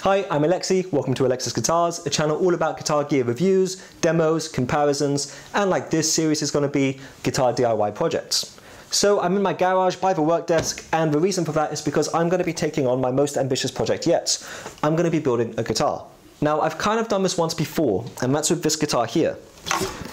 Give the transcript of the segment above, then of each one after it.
Hi, I'm Alexis, welcome to Alexis Guitars, a channel all about guitar gear reviews, demos, comparisons, and like this series is going to be guitar DIY projects. So I'm in my garage by the work desk, and the reason for that is because I'm going to be taking on my most ambitious project yet. I'm going to be building a guitar. Now I've kind of done this once before, and that's with this guitar here.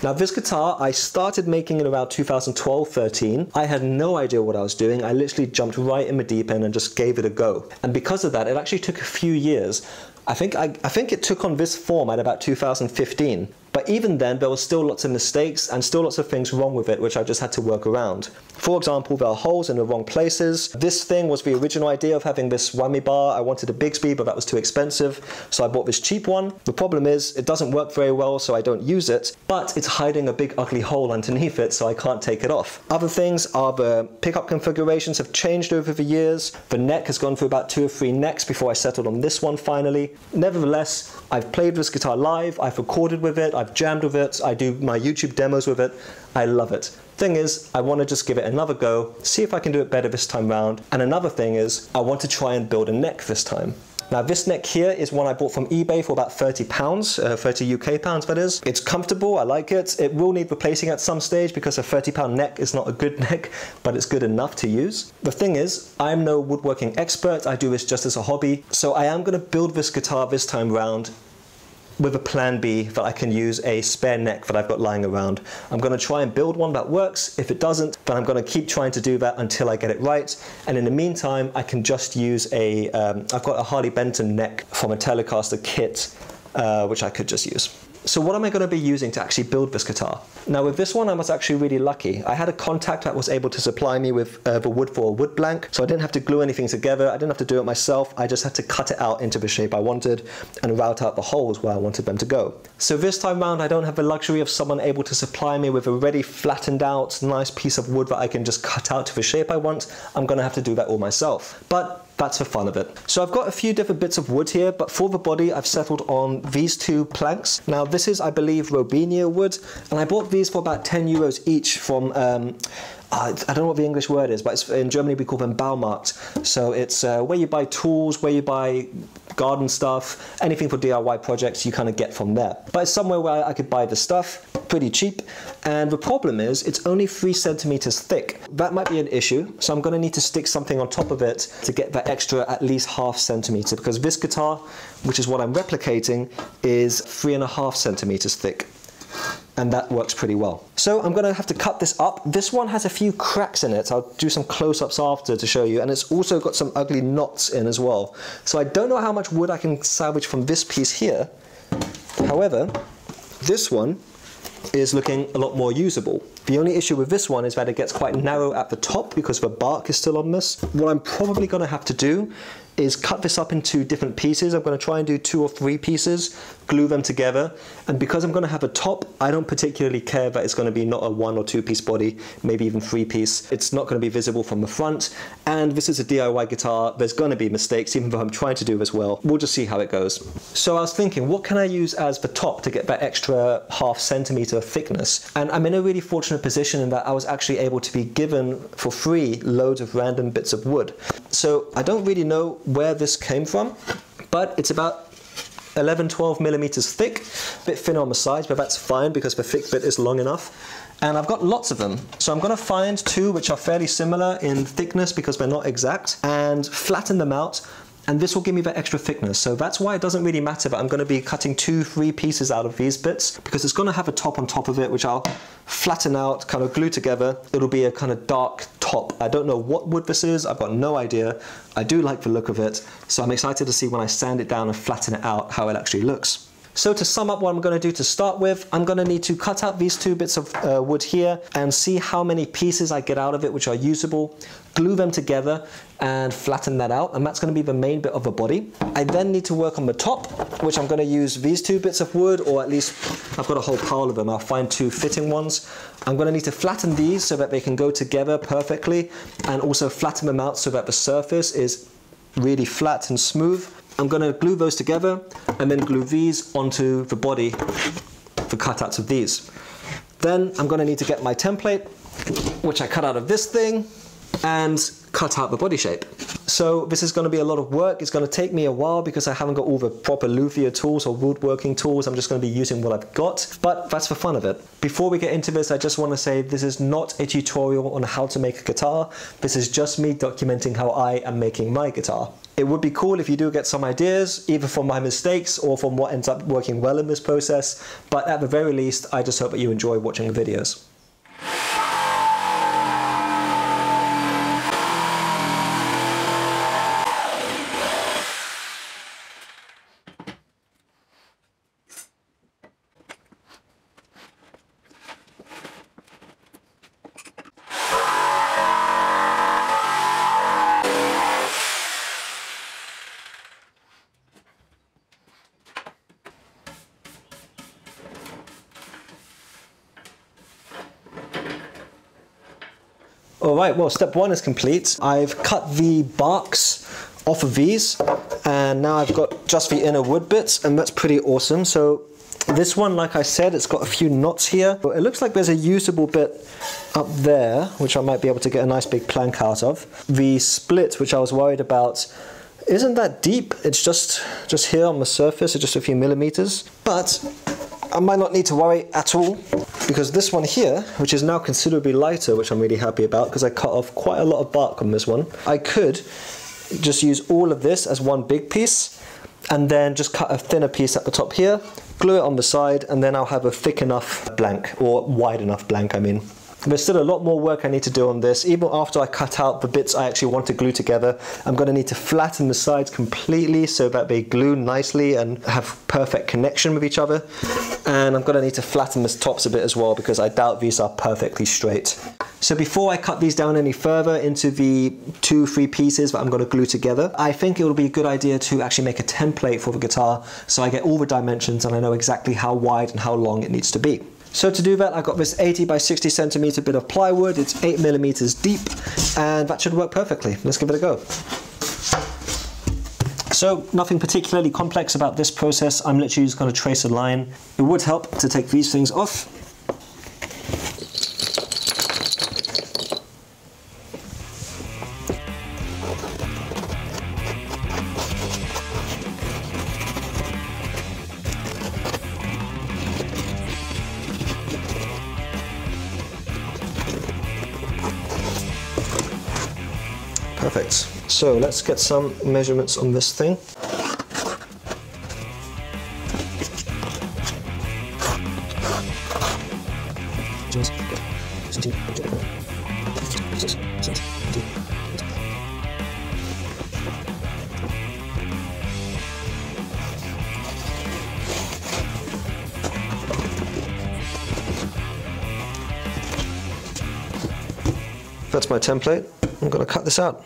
Now this guitar, I started making in around 2012-13. I had no idea what I was doing. I literally jumped right in the deep end and just gave it a go. And because of that, it actually took a few years. I think it took on this form at about 2015. But even then, there was still lots of mistakes and still lots of things wrong with it, which I just had to work around. For example, there are holes in the wrong places. This thing was the original idea of having this whammy bar. I wanted a Bigsby, but that was too expensive, so I bought this cheap one. The problem is, it doesn't work very well, so I don't use it, but it's hiding a big ugly hole underneath it, so I can't take it off. Other things are the pickup configurations have changed over the years. The neck has gone through about 2 or 3 necks before I settled on this one finally. Nevertheless, I've played this guitar live, I've recorded with it, I've jammed with it, I do my YouTube demos with it. I love it. Thing is, I want to just give it another go, see if I can do it better this time round. And another thing is, I want to try and build a neck this time. Now this neck here is one I bought from eBay for about £30, 30 UK pounds that is. It's comfortable, I like it. It will need replacing at some stage because a £30 neck is not a good neck, but it's good enough to use. The thing is, I'm no woodworking expert, I do this just as a hobby, so I am going to build this guitar this time round with a plan B that I can use a spare neck that I've got lying around. I'm going to try and build one that works. If it doesn't, then I'm going to keep trying to do that until I get it right. And in the meantime, I can just use a, I've got a Harley Benton neck from a Telecaster kit, which I could just use. So what am I going to be using to actually build this guitar? Now with this one I was actually really lucky. I had a contact that was able to supply me with the wood for a wood blank, so I didn't have to glue anything together, I didn't have to do it myself, I just had to cut it out into the shape I wanted and route out the holes where I wanted them to go. So this time round I don't have the luxury of someone able to supply me with a ready flattened out nice piece of wood that I can just cut out to the shape I want. I'm going to have to do that all myself. But that's the fun of it. So I've got a few different bits of wood here, but for the body I've settled on these 2 planks. Now this is, I believe, Robinia wood, and I bought these for about €10 each from, I don't know what the English word is, but it's, in Germany we call them Baumarkt. So it's where you buy tools, where you buy garden stuff, anything for DIY projects you kind of get from there. But it's somewhere where I could buy the stuff pretty cheap, and the problem is it's only 3 centimeters thick. That might be an issue, so I'm going to need to stick something on top of it to get that extra at least ½ centimeter, because this guitar, which is what I'm replicating, is 3½ centimeters thick. And that works pretty well. So I'm going to have to cut this up. This one has a few cracks in it. I'll do some close-ups after to show you, and it's also got some ugly knots in as well. So I don't know how much wood I can salvage from this piece here. However, this one is looking a lot more usable. The only issue with this one is that it gets quite narrow at the top because the bark is still on this. What I'm probably going to have to do is cut this up into different pieces. I'm going to try and do 2 or 3 pieces, glue them together, and because I'm going to have a top, I don't particularly care that it's going to be not a 1 or 2 piece body, maybe even 3 piece. It's not going to be visible from the front, and this is a DIY guitar. There's going to be mistakes, even though I'm trying to do this well. We'll just see how it goes. So I was thinking, what can I use as the top to get that extra ½ centimeter thickness? And I'm in a really fortunate position in that I was actually able to be given for free loads of random bits of wood. So I don't really know where this came from, but it's about 11-12 millimeters thick, a bit thinner on the sides, but that's fine because the thick bit is long enough. And I've got lots of them. So I'm going to find 2 which are fairly similar in thickness because they're not exact, and flatten them out. And this will give me that extra thickness. So that's why it doesn't really matter that I'm going to be cutting 2-3 pieces out of these bits, because it's going to have a top on top of it, which I'll flatten out, kind of glue together. It'll be a kind of dark top. I don't know what wood this is. I've got no idea. I do like the look of it. So I'm excited to see when I sand it down and flatten it out how it actually looks. So to sum up what I'm going to do to start with, I'm going to need to cut out these 2 bits of wood here and see how many pieces I get out of it which are usable, glue them together and flatten that out, and that's going to be the main bit of the body. I then need to work on the top, which I'm going to use these 2 bits of wood, or at least I've got a whole pile of them. I'll find 2 fitting ones. I'm going to need to flatten these so that they can go together perfectly, and also flatten them out so that the surface is really flat and smooth. I'm going to glue those together and then glue these onto the body, the cutouts of these. Then I'm going to need to get my template, which I cut out of this thing, and cut out the body shape. So this is going to be a lot of work. It's going to take me a while because I haven't got all the proper luthier tools or woodworking tools. I'm just going to be using what I've got, but that's the fun of it. Before we get into this, I just want to say this is not a tutorial on how to make a guitar. This is just me documenting how I am making my guitar. It would be cool if you do get some ideas, either from my mistakes or from what ends up working well in this process, but at the very least, I just hope that you enjoy watching the videos. Alright, well, step one is complete. I've cut the barks off of these, and now I've got just the inner wood bits, and that's pretty awesome. So this one, like I said, it's got a few knots here. It looks like there's a usable bit up there, which I might be able to get a nice big plank out of. The split, which I was worried about, isn't that deep. It's just here on the surface, it's just a few millimeters. But I might not need to worry at all, because this one here, which is now considerably lighter, which I'm really happy about because I cut off quite a lot of bark on this one. I could just use all of this as one big piece and then just cut a thinner piece at the top here, glue it on the side, and then I'll have a thick enough blank, or wide enough blank, I mean. There's still a lot more work I need to do on this. Even after I cut out the bits I actually want to glue together, I'm going to need to flatten the sides completely so that they glue nicely and have perfect connection with each other. And I'm going to need to flatten the tops a bit as well because I doubt these are perfectly straight. So before I cut these down any further into the 2-3 pieces that I'm going to glue together, I think it would be a good idea to actually make a template for the guitar so I get all the dimensions and I know exactly how wide and how long it needs to be. So to do that, I got this 80 by 60 centimeter bit of plywood. It's 8 millimeters deep, and that should work perfectly. Let's give it a go. So nothing particularly complex about this process. I'm literally just going to trace a line. It would help to take these things off. Perfect. So let's get some measurements on this thing. That's my template. I'm going to cut this out.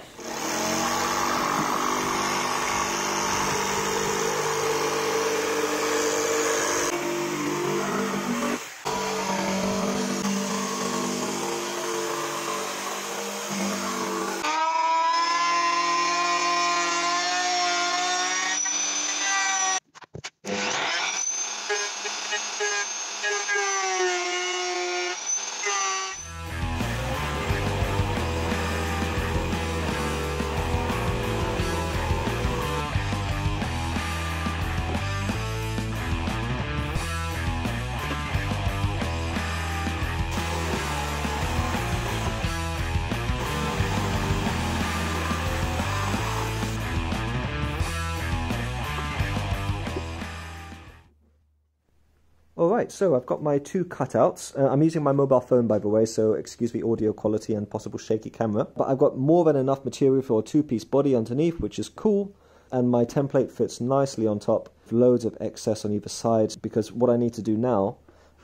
Alright, so I've got my 2 cutouts. I'm using my mobile phone, by the way, so excuse the audio quality and possible shaky camera. But I've got more than enough material for a 2-piece body underneath, which is cool. And my template fits nicely on top, with loads of excess on either side, because what I need to do now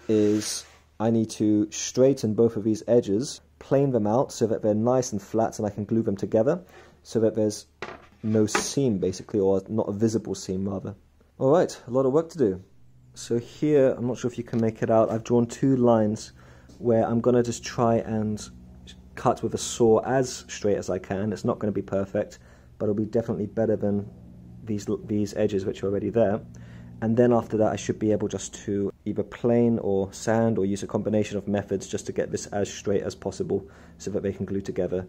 is I need to straighten both of these edges, plane them out so that they're nice and flat and I can glue them together, so that there's no seam, basically, or not a visible seam, rather. Alright, a lot of work to do. So here, I'm not sure if you can make it out, I've drawn 2 lines where I'm going to just try and cut with a saw as straight as I can. It's not going to be perfect, but it'll be definitely better than these edges which are already there. And then after that I should be able just to either plane or sand, or use a combination of methods just to get this as straight as possible so that they can glue together.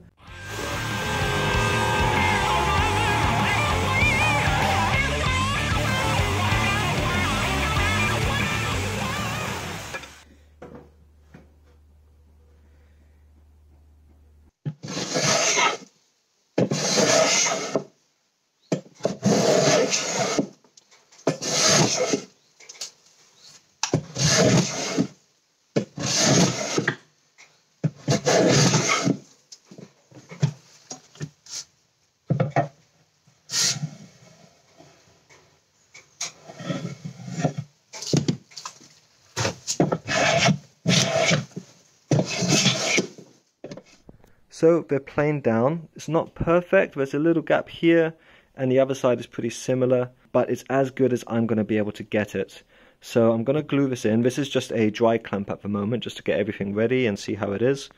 So they're planed down. It's not perfect. There's a little gap here, and the other side is pretty similar, but it's as good as I'm going to be able to get it. So I'm going to glue this in. This is just a dry clamp at the moment, just to get everything ready and see how it is,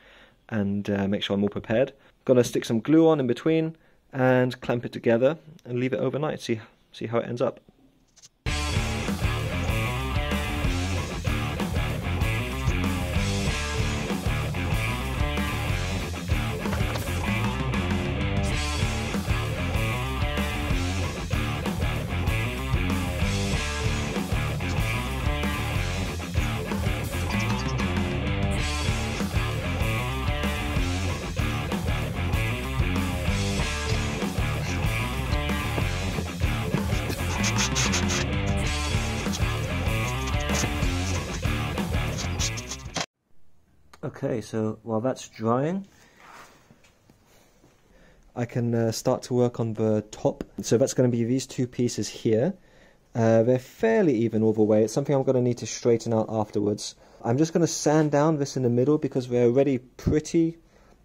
and make sure I'm all prepared. I'm going to stick some glue on in between and clamp it together and leave it overnight. See how it ends up. Okay, so while that's drying, I can start to work on the top. So that's going to be these two pieces here. They're fairly even all the way. It's something I'm going to need to straighten out afterwards. I'm just going to sand down this in the middle because they're already pretty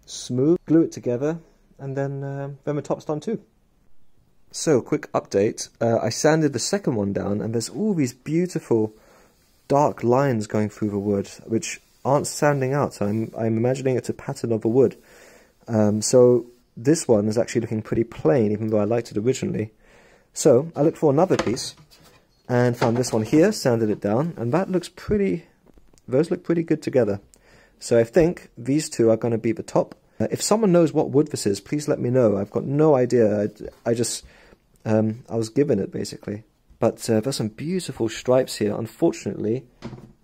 smooth. Glue it together, and then the top's done too. So, quick update. I sanded the second one down, and there's all these beautiful dark lines going through the wood, which aren't standing out, so I'm imagining it's a pattern of a wood. So this one is actually looking pretty plain, even though I liked it originally. So I looked for another piece and found this one here, sanded it down, and that looks pretty, those look pretty good together. So I think these two are going to be the top. If someone knows what wood this is, please let me know. I've got no idea. I was given it basically. But there's some beautiful stripes here. Unfortunately,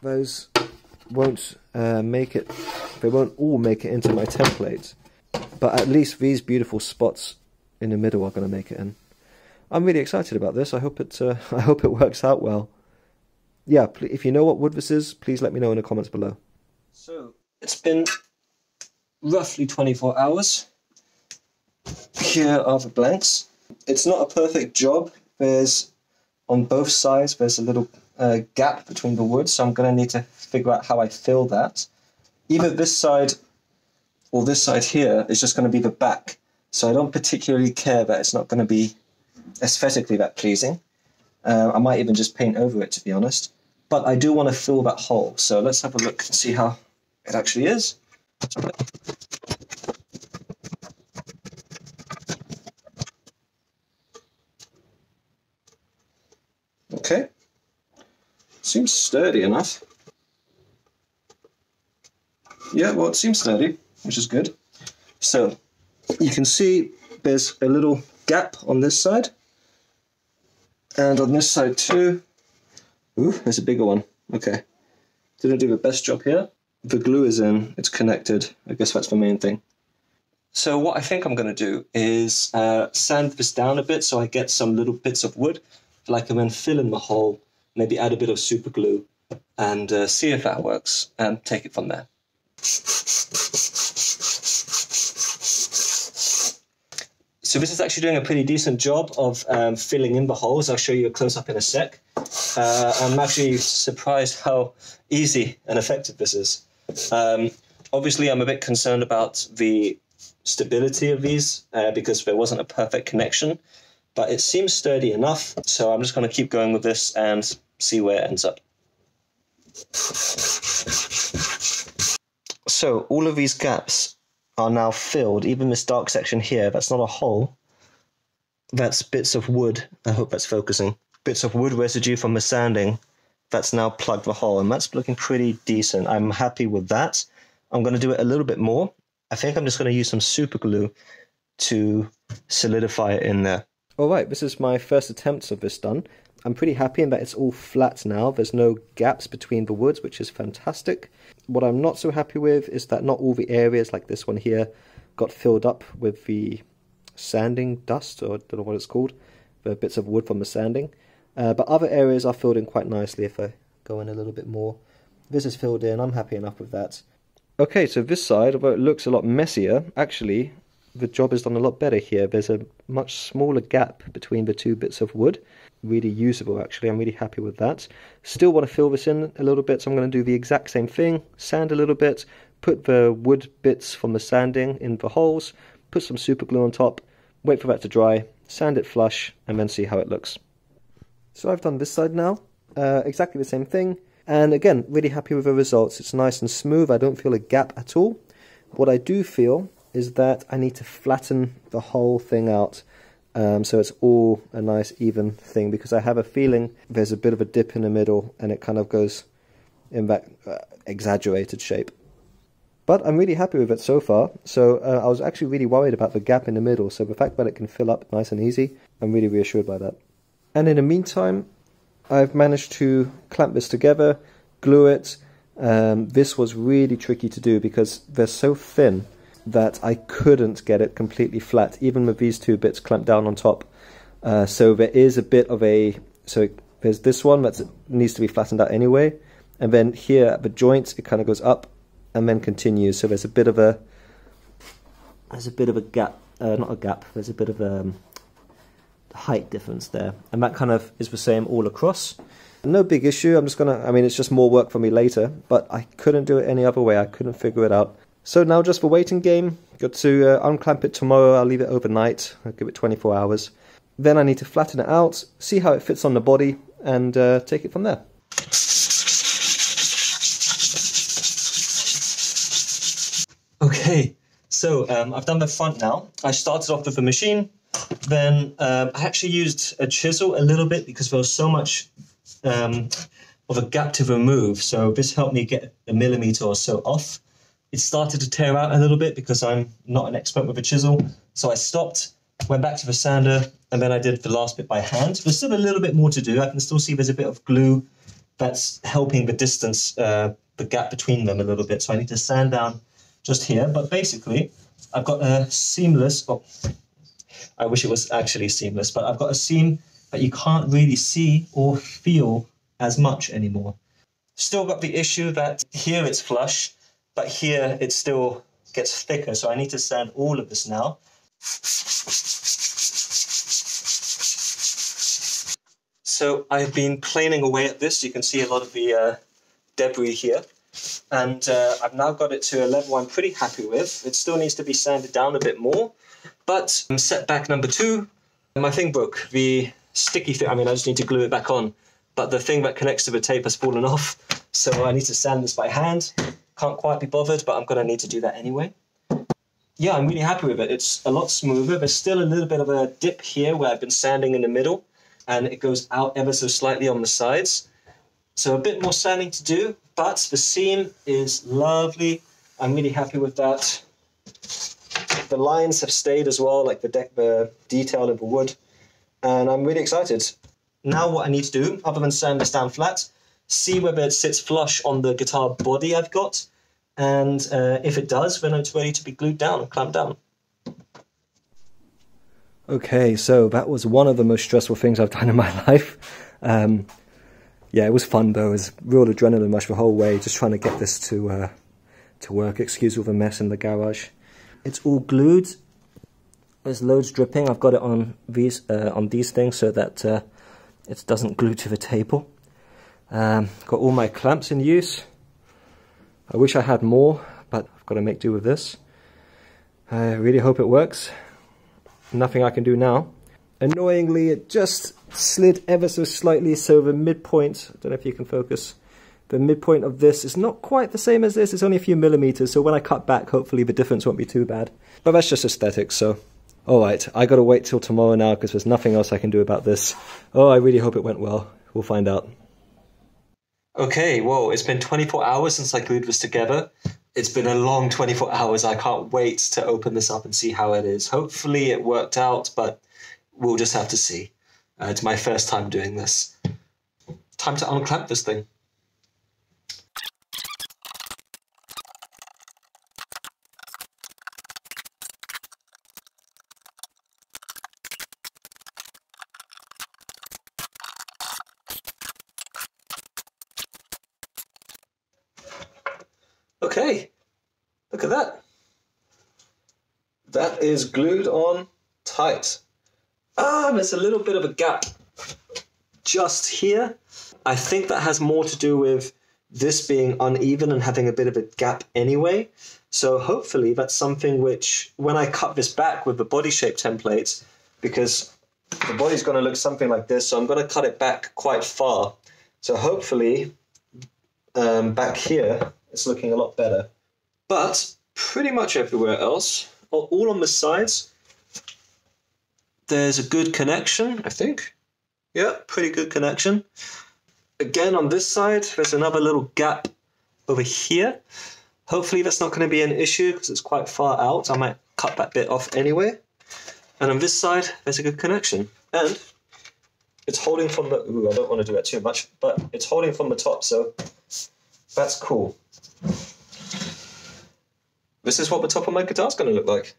those won't make it, they won't all make it into my template, but at least these beautiful spots in the middle are going to make it in. I'm really excited about this. I hope it works out well. Yeah, if you know what wood this is, please let me know in the comments below. So it's been roughly 24 hours. Here are the blanks. It's not a perfect job. There's on both sides there's a little gap between the wood, so I'm going to need to figure out how I fill that. Either this side or this side here is just going to be the back, so I don't particularly care that it's not going to be aesthetically that pleasing. I might even just paint over it, to be honest, but I do want to fill that hole, so let's have a look and see how it actually is. Okay. Seems sturdy enough. Yeah, well, it seems sturdy, which is good. So you can see there's a little gap on this side, and on this side too. Ooh, there's a bigger one. Okay, didn't do the best job here. The glue is in, it's connected. I guess that's the main thing. So what I think I'm going to do is sand this down a bit so I get some little bits of wood, like, and then fill in the hole. Maybe add a bit of super glue and see if that works, and take it from there. So this is actually doing a pretty decent job of filling in the holes. I'll show you a close-up in a sec. I'm actually surprised how easy and effective this is. Obviously, I'm a bit concerned about the stability of these because there wasn't a perfect connection, but it seems sturdy enough. So I'm just going to keep going with this and see where it ends up. So all of these gaps are now filled. Even this dark section here, that's not a hole. That's bits of wood. I hope that's focusing. Bits of wood residue from the sanding that's now plugged the hole, and that's looking pretty decent. I'm happy with that. I'm going to do it a little bit more. I think I'm just going to use some super glue to solidify it in there. Alright, this is my first attempt of this done. I'm pretty happy in that it's all flat now. There's no gaps between the woods, which is fantastic. What I'm not so happy with is that not all the areas, like this one here, got filled up with the sanding dust, or I don't know what it's called, the bits of wood from the sanding. But other areas are filled in quite nicely if I go in a little bit more. This is filled in, I'm happy enough with that. Okay, so this side, although it looks a lot messier, actually the job is done a lot better here. There's a much smaller gap between the two bits of wood. Really usable actually, I'm really happy with that. Still want to fill this in a little bit, so I'm going to do the exact same thing. Sand a little bit, put the wood bits from the sanding in the holes, put some super glue on top, wait for that to dry, sand it flush, and then see how it looks. So I've done this side now, exactly the same thing, and again, really happy with the results. It's nice and smooth, I don't feel a gap at all. What I do feel is that I need to flatten the whole thing out, so it's all a nice even thing, because I have a feeling there's a bit of a dip in the middle and it kind of goes in that exaggerated shape. But I'm really happy with it so far. So I was actually really worried about the gap in the middle, so the fact that it can fill up nice and easy, I'm really reassured by that. And in the meantime, I've managed to clamp this together, glue it. This was really tricky to do because they're so thin that I couldn't get it completely flat, even with these two bits clamped down on top. So there is a bit of a, so there's this one that needs to be flattened out anyway, and then here at the joint it kind of goes up and then continues. So there's a bit of a gap, not a gap. There's a bit of a height difference there, and that kind of is the same all across. No big issue. I'm just gonna, I mean, it's just more work for me later, but I couldn't do it any other way. I couldn't figure it out. So now just the waiting game. Got to unclamp it tomorrow. I'll leave it overnight. I'll give it 24 hours. Then I need to flatten it out, see how it fits on the body, and take it from there. Okay, so I've done the front now. I started off with the machine, then I actually used a chisel a little bit because there was so much of a gap to remove, so this helped me get a millimeter or so off. It started to tear out a little bit because I'm not an expert with a chisel, so I stopped, went back to the sander, and then I did the last bit by hand. There's still a little bit more to do. I can still see there's a bit of glue that's helping the distance, the gap between them a little bit, so I need to sand down just here. But basically, I've got a seamless, oh, I wish it was actually seamless, but I've got a seam that you can't really see or feel as much anymore. Still got the issue that here it's flush, but here it still gets thicker, so I need to sand all of this now. So I've been planing away at this. You can see a lot of the debris here, and I've now got it to a level I'm pretty happy with. It still needs to be sanded down a bit more, but setback number 2, my thing broke. The sticky thing, I mean, I just need to glue it back on, but the thing that connects to the tape has fallen off, so I need to sand this by hand. Can't quite be bothered, but I'm going to need to do that anyway. Yeah, I'm really happy with it. It's a lot smoother. There's still a little bit of a dip here where I've been sanding in the middle, and it goes out ever so slightly on the sides. So a bit more sanding to do, but the seam is lovely. I'm really happy with that. The lines have stayed as well, like the detail of the wood, and I'm really excited. Now what I need to do, other than sand this down flat, see whether it sits flush on the guitar body I've got, and if it does, then it's ready to be glued down and clamped down. Okay, so that was one of the most stressful things I've done in my life. Yeah, it was fun though. It was real adrenaline rush the whole way, just trying to get this to work. Excuse all the mess in the garage. It's all glued. There's loads dripping. I've got it on these things so that it doesn't glue to the table. Got all my clamps in use. I wish I had more, but I've got to make do with this. I really hope it works. Nothing I can do now. Annoyingly, it just slid ever so slightly, so the midpoint, I don't know if you can focus, the midpoint of this is not quite the same as this. It's only a few millimeters, so when I cut back, hopefully the difference won't be too bad. But that's just aesthetics, so alright, I gotta wait till tomorrow now because there's nothing else I can do about this. Oh, I really hope it went well. We'll find out. Okay, well, it's been 24 hours since I glued this together. It's been a long 24 hours. I can't wait to open this up and see how it is. Hopefully it worked out, but we'll just have to see. It's my first time doing this. Time to unclamp this thing. Okay, look at that. That is glued on tight. There's a little bit of a gap just here. I think that has more to do with this being uneven and having a bit of a gap anyway. So hopefully that's something which, when I cut this back with the body shape templates, because the body's going to look something like this, so I'm going to cut it back quite far. So hopefully back here, it's looking a lot better. But pretty much everywhere else, all on the sides, there's a good connection, I think. Yeah, pretty good connection. Again, on this side, there's another little gap over here. Hopefully that's not going to be an issue because it's quite far out. I might cut that bit off anyway. And on this side, there's a good connection. And it's holding from the... Ooh, I don't want to do that too much, but it's holding from the top, so that's cool. This is what the top of my guitar is going to look like.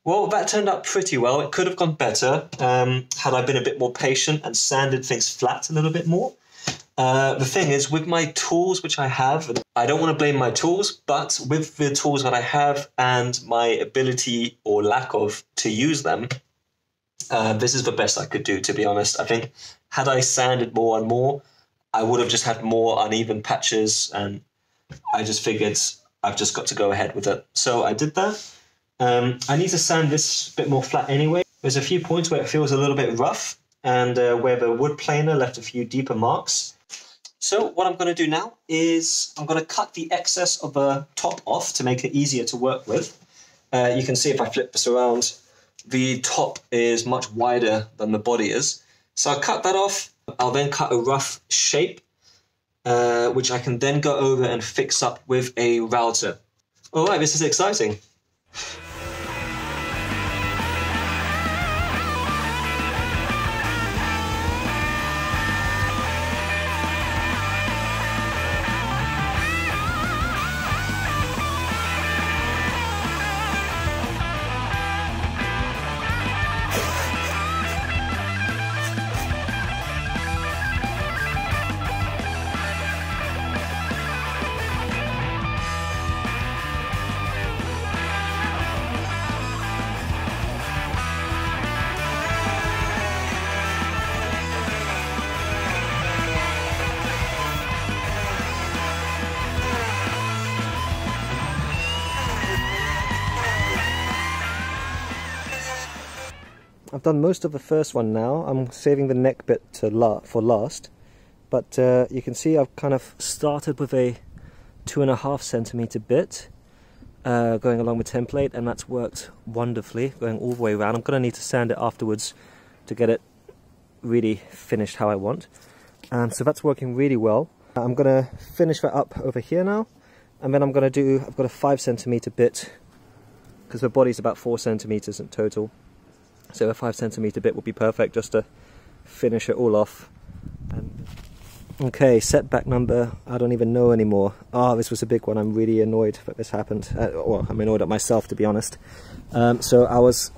Well, that turned out pretty well. It could have gone better had I been a bit more patient and sanded things flat a little bit more. The thing is, with my tools, which I have, I don't want to blame my tools, but with the tools that I have and my ability or lack of to use them, this is the best I could do, to be honest. I think had I sanded more and more, I would have just had more uneven patches, and I just figured I've just got to go ahead with it. So I did that. I need to sand this a bit more flat anyway. There's a few points where it feels a little bit rough and where the wood planer left a few deeper marks. So what I'm going to do now is I'm going to cut the excess of the top off to make it easier to work with. You can see if I flip this around, the top is much wider than the body is. So I'll cut that off. I'll then cut a rough shape, which I can then go over and fix up with a router. All right, this is exciting. I've done most of the first one now. I'm saving the neck bit for last, but you can see I've kind of started with a 2.5 centimeter bit going along the template, and that's worked wonderfully, going all the way around. I'm going to need to sand it afterwards to get it really finished how I want. So that's working really well. I'm going to finish that up over here now, and then I've got a 5 centimeter bit, because the body's about 4 centimeters in total. So a 5 centimeter bit would be perfect just to finish it all off. Okay, setback number, I don't even know anymore. This was a big one. I'm really annoyed that this happened. Well, I'm annoyed at myself, to be honest. So I was,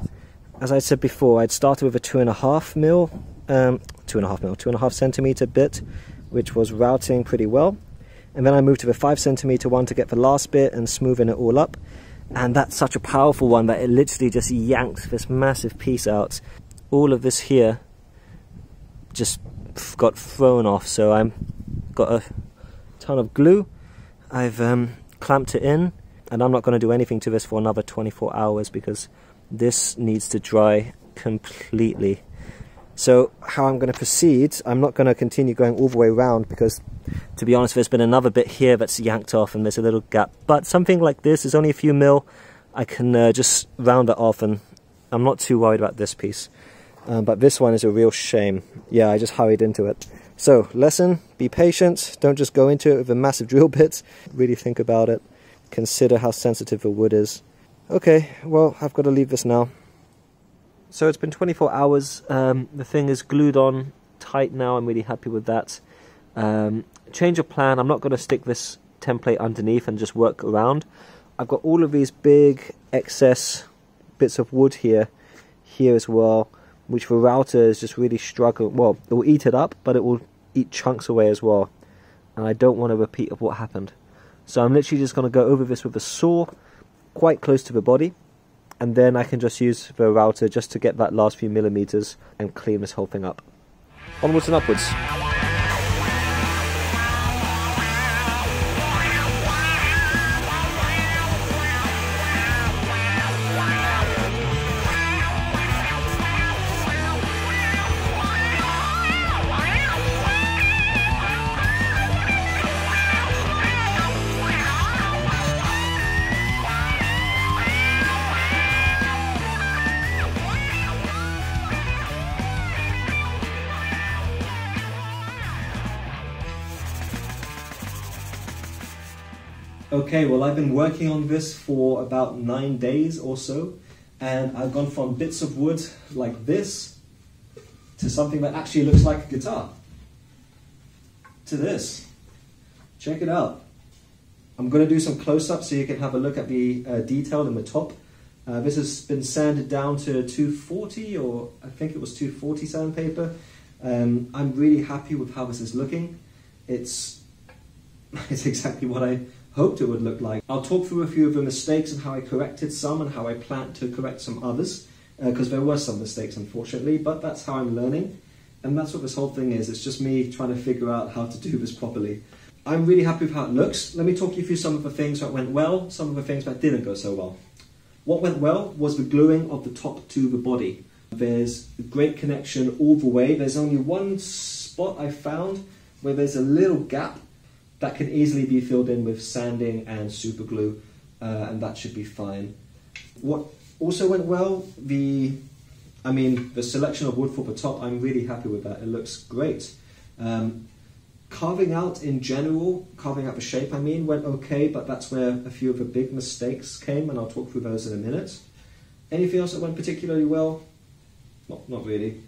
as I said before, I'd started with a 2.5 centimeter bit, which was routing pretty well. And then I moved to the 5 centimeter one to get the last bit and smoothing it all up. And that's such a powerful one that it literally just yanked this massive piece out. All of this here just got thrown off, so I've got a ton of glue. I've clamped it in, and I'm not going to do anything to this for another 24 hours because this needs to dry completely. So how I'm going to proceed, I'm not going to continue going all the way around because, to be honest, there's been another bit here that's yanked off and there's a little gap. But something like this is only a few mil. I can just round it off, and I'm not too worried about this piece. But this one is a real shame. Yeah, I just hurried into it. So, lesson, be patient, don't just go into it with a massive drill bit, really think about it, consider how sensitive the wood is. Okay, well, I've got to leave this now. So it's been 24 hours, the thing is glued on tight now, I'm really happy with that. Change of plan, I'm not going to stick this template underneath and just work around. I've got all of these big excess bits of wood here as well, which the router is just really struggling. Well, it will eat it up, but it will eat chunks away as well. And I don't want a repeat of what happened. So I'm literally just going to go over this with a saw, quite close to the body. And then I can just use the router just to get that last few millimeters and clean this whole thing up. Onwards and upwards. Okay, well I've been working on this for about 9 days or so, and I've gone from bits of wood like this to something that actually looks like a guitar. To this. Check it out. I'm going to do some close-ups so you can have a look at the detail in the top. This has been sanded down to 240, or I think it was 240 sandpaper. I'm really happy with how this is looking. It's exactly what I hoped it would look like. I'll talk through a few of the mistakes and how I corrected some and how I plan to correct some others, because there were some mistakes unfortunately, but that's how I'm learning, and that's what this whole thing is. It's just me trying to figure out how to do this properly. I'm really happy with how it looks. Let me talk you through some of the things that went well, some of the things that didn't go so well. What went well was the gluing of the top to the body. There's a great connection all the way. There's only one spot I found where there's a little gap that can easily be filled in with sanding and super glue, and that should be fine. What also went well, the selection of wood for the top, I'm really happy with that. It looks great. Carving out in general, carving out the shape went okay, but that's where a few of the big mistakes came, and I'll talk through those in a minute. Anything else that went particularly well? Not really.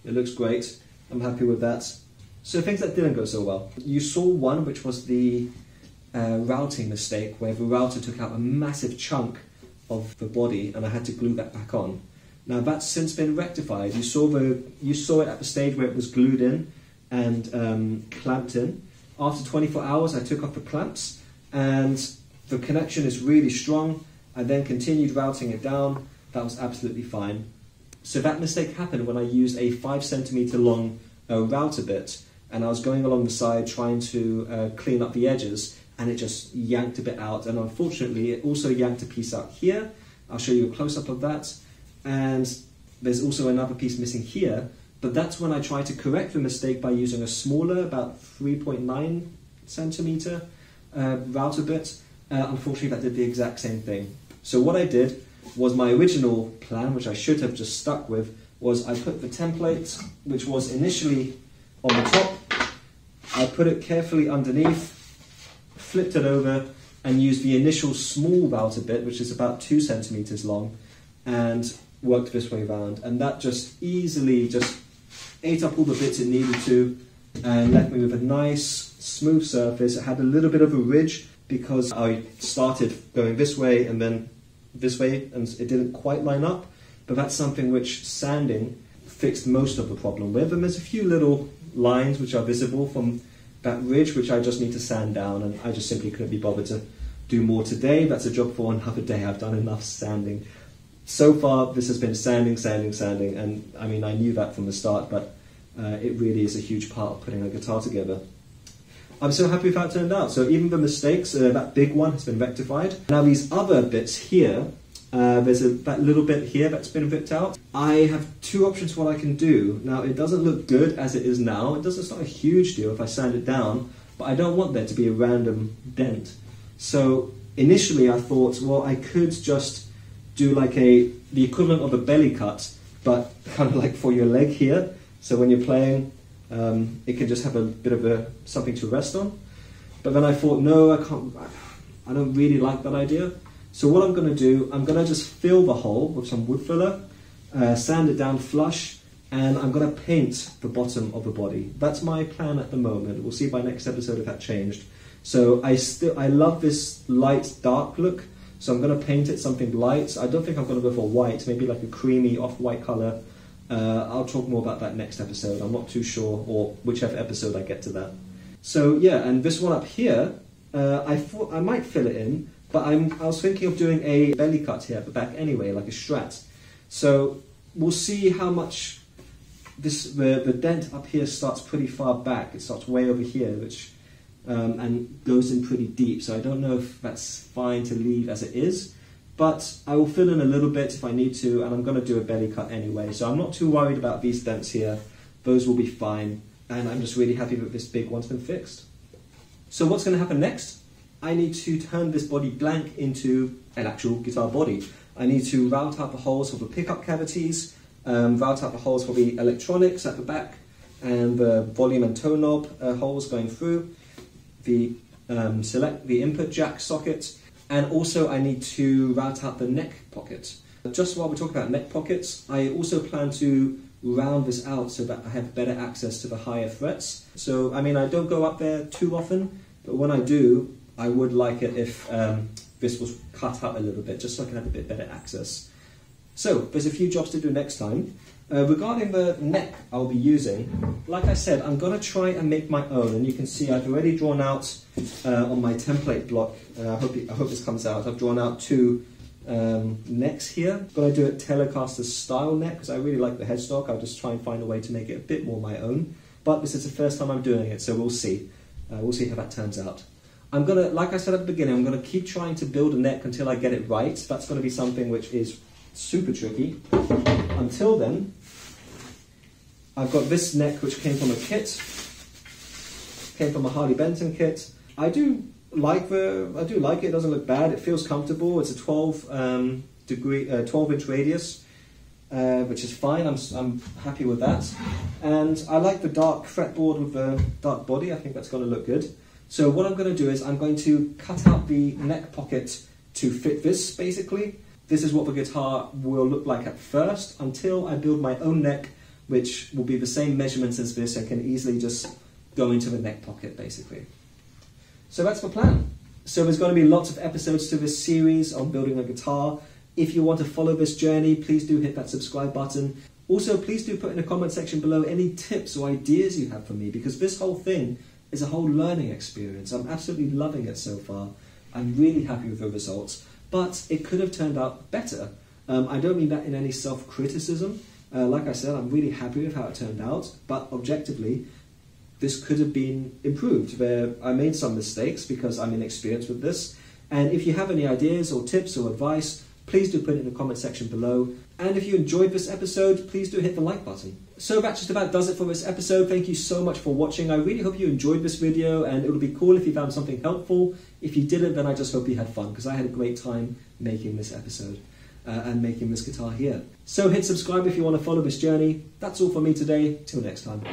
It looks great. I'm happy with that. So things that didn't go so well. You saw one, which was the routing mistake, where the router took out a massive chunk of the body and I had to glue that back on. Now that's since been rectified. You saw it at the stage where it was glued in and clamped in. After 24 hours I took off the clamps and the connection is really strong. I then continued routing it down. That was absolutely fine. So that mistake happened when I used a 5 centimeter long router bit, and I was going along the side trying to clean up the edges, and it just yanked a bit out, and unfortunately it also yanked a piece out here. I'll show you a close-up of that, and there's also another piece missing here, but that's when I tried to correct the mistake by using a smaller, about 3.9 centimeter router bit. Unfortunately that did the exact same thing. So what I did was my original plan, which I should have just stuck with, was I put the template, which was initially on the top, I put it carefully underneath, flipped it over, and used the initial small router bit, which is about 2 centimeters long, and worked this way around. And that just easily just ate up all the bits it needed to, and left me with a nice, smooth surface. It had a little bit of a ridge because I started going this way and then this way, and it didn't quite line up. But that's something which sanding fixed most of the problem with, and there's a few little lines which are visible from that ridge which I just need to sand down, and I just simply couldn't be bothered to do more today. That's a job for another day. I've done enough sanding. So far this has been sanding, and I mean I knew that from the start, but it really is a huge part of putting a guitar together. I'm so happy with how it turned out. So even the mistakes, that big one has been rectified. Now these other bits here, there's that little bit here that's been ripped out. I have two options what I can do. Now it doesn't look good as it is now. It's not a huge deal if I sand it down, but I don't want there to be a random dent. So initially I thought, well, I could just do like the equivalent of a belly cut, but kind of like for your leg here. So when you're playing, it can just have a bit of something to rest on. But then I thought, no, I don't really like that idea. So what I'm going to do, I'm going to just fill the hole with some wood filler, sand it down flush, and I'm going to paint the bottom of the body. That's my plan at the moment. We'll see by next episode if that changed. So I love this light dark look, so I'm going to paint it something light. I don't think I'm going to go for white, maybe like a creamy off-white colour. I'll talk more about that next episode. I'm not too sure, or whichever episode I get to that. So yeah, and this one up here, I thought I might fill it in, but I was thinking of doing a belly cut here at the back anyway, like a strat. So we'll see how much the dent up here starts pretty far back. It starts way over here, which and goes in pretty deep. So I don't know if that's fine to leave as it is, but I will fill in a little bit if I need to, and I'm going to do a belly cut anyway. So I'm not too worried about these dents here. Those will be fine, and I'm just really happy that this big one's been fixed. So what's going to happen next? I need to turn this body blank into an actual guitar body. I need to route out the holes for the pickup cavities, route out the holes for the electronics at the back, and the volume and tone knob holes going through, select the input jack socket, and also I need to route out the neck pocket. Just while we talk about neck pockets, I also plan to round this out so that I have better access to the higher frets. So I mean, I don't go up there too often, but when I do, I would like it if this was cut out a little bit, just so I can have a bit better access. So there's a few jobs to do next time. Regarding the neck I'll be using, like I said, I'm going to try and make my own, and you can see I've already drawn out on my template block. I hope this comes out. I've drawn out two necks here. I'm going to do it Telecaster style neck because I really like the headstock. I'll just try and find a way to make it a bit more my own. But this is the first time I'm doing it, so we'll see. We'll see how that turns out. I'm going to, like I said at the beginning, I'm going to keep trying to build a neck until I get it right. That's going to be something which is super tricky. Until then, I've got this neck which came from a kit, came from a Harley Benton kit. I do like it. It doesn't look bad. It feels comfortable. It's a 12-inch radius, which is fine. I'm happy with that. And I like the dark fretboard with the dark body. I think that's going to look good. So what I'm going to do is I'm going to cut out the neck pocket to fit this, basically. This is what the guitar will look like at first, until I build my own neck, which will be the same measurements as this and can easily just go into the neck pocket, basically. So that's the plan. So there's going to be lots of episodes to this series on building a guitar. If you want to follow this journey, please do hit that subscribe button. Also, please do put in the comment section below any tips or ideas you have for me, because this whole thing is a whole learning experience. I'm absolutely loving it so far. I'm really happy with the results, but it could have turned out better. I don't mean that in any self-criticism. Like I said, I'm really happy with how it turned out, but objectively, this could have been improved. I made some mistakes because I'm inexperienced with this. And if you have any ideas or tips or advice, please do put it in the comment section below. And if you enjoyed this episode, please do hit the like button. So that just about does it for this episode. Thank you so much for watching. I really hope you enjoyed this video, and it would be cool if you found something helpful. If you didn't, then I just hope you had fun, because I had a great time making this episode and making this guitar here. So hit subscribe if you want to follow this journey. That's all for me today. Till next time.